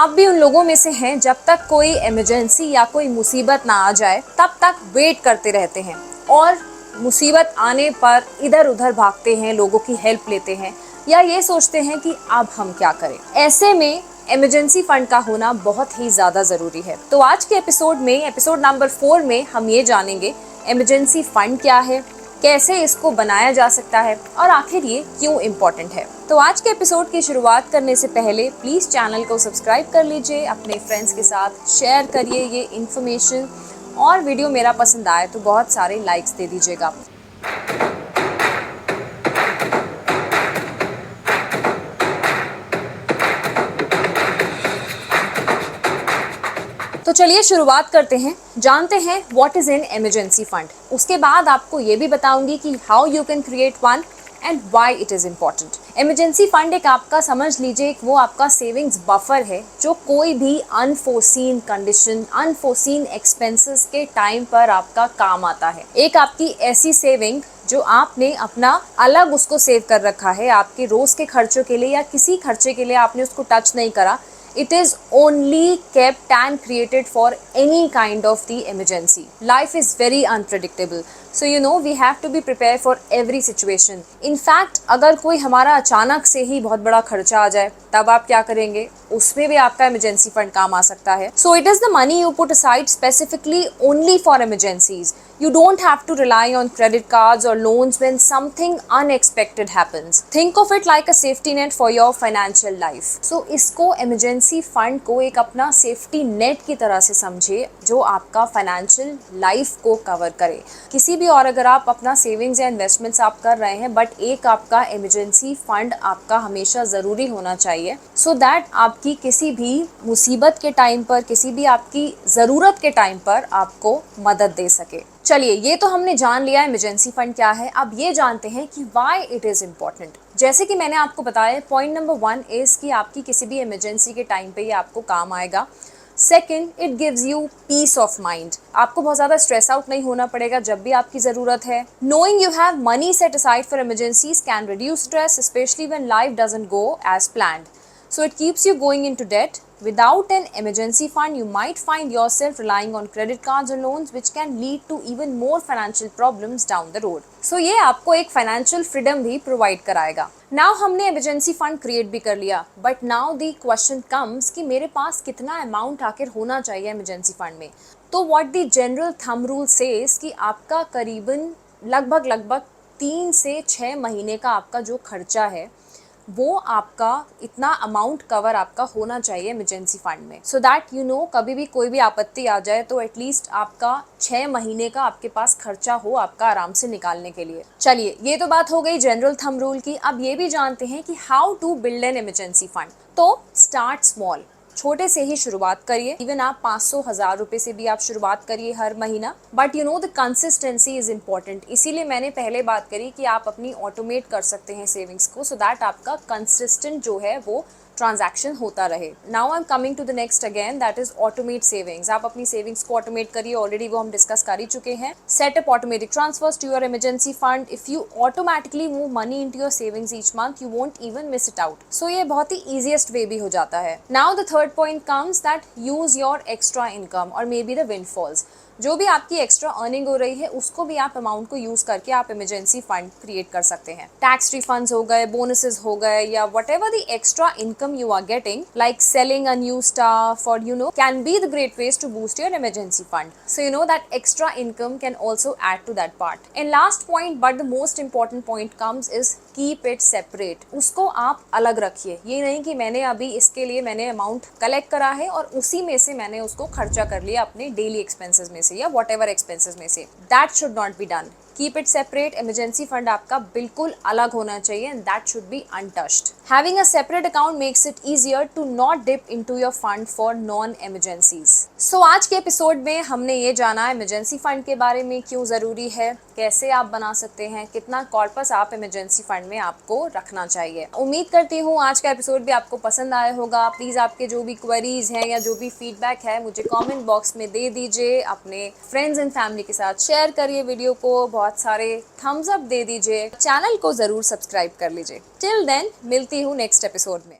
आप भी उन लोगों में से हैं जब तक कोई इमरजेंसी या कोई मुसीबत ना आ जाए तब तक वेट करते रहते हैं और मुसीबत आने पर इधर उधर भागते हैं, लोगों की हेल्प लेते हैं या ये सोचते हैं कि अब हम क्या करें। ऐसे में इमरजेंसी फंड का होना बहुत ही ज्यादा जरूरी है। तो आज के एपिसोड नंबर 4 में हम ये जानेंगे इमरजेंसी फंड क्या है, कैसे इसको बनाया जा सकता है और आखिर ये क्यों इम्पोर्टेंट है। तो आज के एपिसोड की शुरुआत करने से पहले प्लीज चैनल को सब्सक्राइब कर लीजिए, अपने फ्रेंड्स के साथ शेयर करिए ये इन्फॉर्मेशन, और वीडियो मेरा पसंद आए तो बहुत सारे लाइक्स दे दीजिएगा। तो चलिए शुरुआत करते हैं, जानते हैं what is an emergency fund. उसके बाद आपको ये भी बताऊंगी कि how you can create one and why it is important. Emergency fund एक आपका, समझ लीजिए, एक वो आपका सेविंग्स बफर है जो कोई भी अनफोर्सीन कंडीशन, अनफोर्सीन एक्सपेंसेस के टाइम पर आपका काम आता है। एक आपकी ऐसी सेविंग जो आपने अपना अलग उसको सेव कर रखा है आपके रोज के खर्चों के लिए या किसी खर्चे के लिए आपने उसको टच नहीं करा। It is only kept and created for any kind of the emergency. Life is very unpredictable. So we have to be prepared for every situation. In fact, अगर कोई हमारा अचानक से ही बहुत बड़ा खर्चा आ जाए तब आप क्या करेंगे, उसमें भी आपका इमरजेंसी फंड काम आ सकता है। So it is the money you put aside specifically only for emergencies. You don't have to rely on credit cards or loans when something unexpected happens. Think of it like a safety net for your financial life. So इसको emergency fund को एक अपना safety net की तरह से समझिए जो आपका फाइनेंशियल लाइफ को कवर करे। किसी भी, और अगर आप अपना सेविंग्स या इन्वेस्टमेंट्स आप कर रहे हैं बट एक आपका इमरजेंसी फंड आपका हमेशा ज़रूरी होना चाहिए सो दैट आपकी किसी भी मुसीबत के टाइम पर, किसी भी आपकी ज़रूरत के टाइम पर आपको मदद दे सके। चलिए, ये तो हमने जान लिया इमरजेंसी फंड क्या है। अब ये जानते हैं कि व्हाई इट इज़ इम्पोर्टेंट। जैसे कि मैंने आपको बताया, पॉइंट नंबर 1 इज़ कि आपकी किसी भी इमरजेंसी के टाइम पे ये आपको काम आएगा। Second, it gives you peace of mind. आपको बहुत ज़्यादा स्ट्रेस आउट नहीं होना पड़ेगा जब भी आपकी ज़रूरत है। Knowing you have money set aside for emergencies can reduce stress, especially when life doesn't go as planned. So it keeps you going into debt. Without an emergency fund, you might find yourself relying on credit cards or loans, which can lead to even more financial problems down the road. So ये आपको एक financial freedom भी provide कराएगा। Now हमने emergency fund create भी कर लिया, but now the question comes कि मेरे पास कितना amount आखिर होना चाहिए emergency fund में। तो what the general thumb rule says कि आपका करीबन लगभग 3 से 6 महीने का आपका जो खर्चा है वो आपका इतना अमाउंट कवर आपका होना चाहिए इमरजेंसी फंड में, सो दैट कभी भी कोई भी आपत्ति आ जाए तो एटलीस्ट आपका 6 महीने का आपके पास खर्चा हो आपका आराम से निकालने के लिए। चलिए, ये तो बात हो गई जनरल थंब रूल की। अब ये भी जानते हैं कि how to build an emergency fund. तो स्टार्ट स्मॉल, छोटे से ही शुरुआत करिए। इवन आप 500-1000 रुपए से भी आप शुरुआत करिए हर महीना, but the consistency is important. इसीलिए मैंने पहले बात करी कि आप अपनी ऑटोमेट कर सकते हैं सेविंग्स को, सो दैट आपका कंसिस्टेंट जो है वो ट्रांजैक्शन होता रहे। Now I am coming to the next again, that is automate savings. आप अपनी सेविंग्स को ऑटोमेट करिए, ऑलरेडी वो हम डिस्कस कर ही चुके हैं। Set up automatic transfers to your emergency fund. If you automatically move money into your savings each month, you won't even miss it out. So ये बहुत ही ईजीएस्ट वे भी हो जाता है। Now the third point comes that use your extra income और may be the विंडफॉल्स। जो भी आपकी एक्स्ट्रा अर्निंग हो रही है उसको भी आप अमाउंट को यूज करके आप इमरजेंसी फंड क्रिएट कर सकते हैं। टैक्स रिफंड्स हो गए, बोनसेस हो गए, या whatever the extra income you are getting, like selling a new stuff or can be the great ways to boost your emergency fund. So that extra income can also add to that part. And last point, but the most important point comes is keep it separate. उसको आप अलग रखिए। ये नहीं कि मैंने अभी इसके लिए मैंने अमाउंट कलेक्ट करा है और उसी में से मैंने उसको खर्चा कर लिया अपने डेली एक्सपेंसेस में से या व्हाटएवर एक्सपेंसेस में से। That should not be done. Keep it separate. Emergency fund आपका बिल्कुल अलग होना चाहिए and that should be untouched. Having a separate account makes it easier to not dip into your fund for non emergencies. So आज के episode में हमने ये जाना इमरजेंसी फंड के बारे में, क्यों ज़रूरी है, कैसे आप बना सकते हैं, कितना कॉर्पस आप इमरजेंसी फंड में आपको रखना चाहिए। उम्मीद करती हूँ आज का एपिसोड भी आपको पसंद आया होगा। प्लीज़ आपके जो भी क्वेरीज हैं या जो भी फीडबैक है मुझे कमेंट बॉक्स में दे दीजिए। अपने फ्रेंड्स एंड फैमिली के साथ शेयर करिए वीडियो को, बहुत सारे थम्स अप दे दीजिए, चैनल को ज़रूर सब्सक्राइब कर लीजिए। टिल देन मिलती हूँ नेक्स्ट एपिसोड में।